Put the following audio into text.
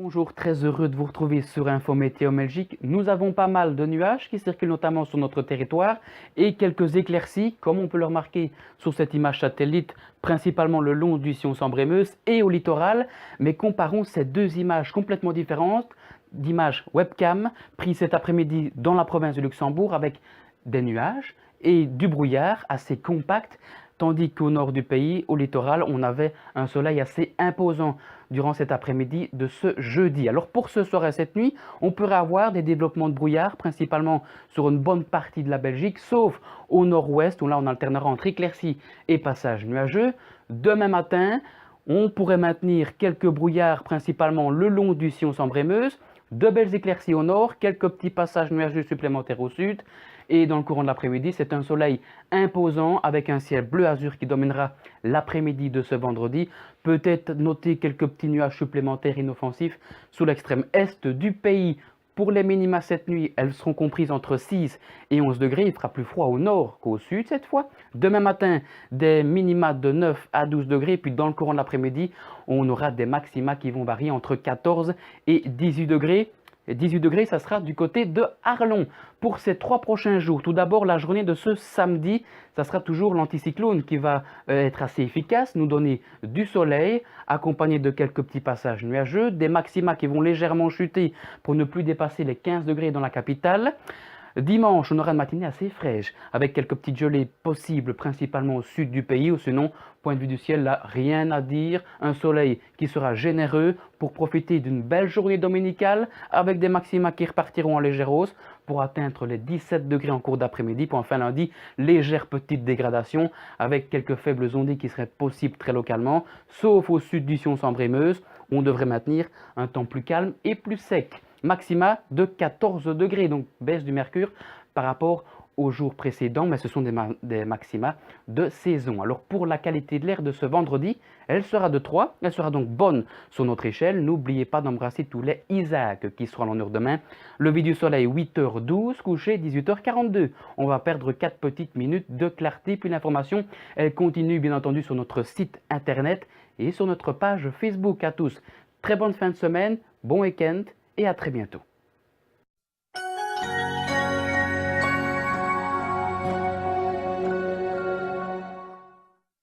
Bonjour, très heureux de vous retrouver sur Info Météo Belgique. Nous avons pas mal de nuages qui circulent notamment sur notre territoire et quelques éclaircies, comme on peut le remarquer sur cette image satellite, principalement le long du Sion Sambre-et-Meuse et au littoral. Mais comparons ces deux images complètement différentes d'images webcam prises cet après-midi dans la province du Luxembourg avec des nuages et du brouillard assez compact, tandis qu'au nord du pays, au littoral, on avait un soleil assez imposant durant cet après-midi de ce jeudi. Alors pour ce soir et cette nuit, on pourrait avoir des développements de brouillard, principalement sur une bonne partie de la Belgique, sauf au nord-ouest, où là on alternera entre éclaircies et passages nuageux. Demain matin, on pourrait maintenir quelques brouillards, principalement le long du Sion Sambre-et-Meuse, de belles éclaircies au nord, quelques petits passages nuageux supplémentaires au sud. Et dans le courant de l'après-midi, c'est un soleil imposant avec un ciel bleu azur qui dominera l'après-midi de ce vendredi. Peut-être noter quelques petits nuages supplémentaires inoffensifs sous l'extrême est du pays. Pour les minima cette nuit, elles seront comprises entre 6 et 11 degrés. Il fera plus froid au nord qu'au sud cette fois. Demain matin, des minima de 9 à 12 degrés. Puis dans le courant de l'après-midi, on aura des maxima qui vont varier entre 14 et 18 degrés. 18 degrés, ça sera du côté de Arlon. Pour ces 3 prochains jours, tout d'abord la journée de ce samedi, ça sera toujours l'anticyclone qui va être assez efficace, nous donner du soleil, accompagné de quelques petits passages nuageux, des maxima qui vont légèrement chuter pour ne plus dépasser les 15 degrés dans la capitale. Dimanche, on aura une matinée assez fraîche, avec quelques petites gelées possibles, principalement au sud du pays, ou sinon, point de vue du ciel, là, rien à dire. Un soleil qui sera généreux pour profiter d'une belle journée dominicale, avec des maxima qui repartiront en légère hausse pour atteindre les 17 degrés en cours d'après-midi. Puis enfin lundi, légère petite dégradation, avec quelques faibles ondes qui seraient possibles très localement, sauf au sud du Sion Sambre-et-Meuse, où on devrait maintenir un temps plus calme et plus sec. Maxima de 14 degrés, donc baisse du mercure par rapport aux jours précédents, mais ce sont des maxima de saison. Alors pour la qualité de l'air de ce vendredi, elle sera de 3, elle sera donc bonne sur notre échelle. N'oubliez pas d'embrasser tous les Isaac qui seront à l'honneur demain. Lever du soleil 8h12, coucher 18h42. On va perdre 4 petites minutes de clarté, puis l'information, elle continue bien entendu sur notre site internet et sur notre page Facebook. À tous, très bonne fin de semaine, bon week-end et à très bientôt.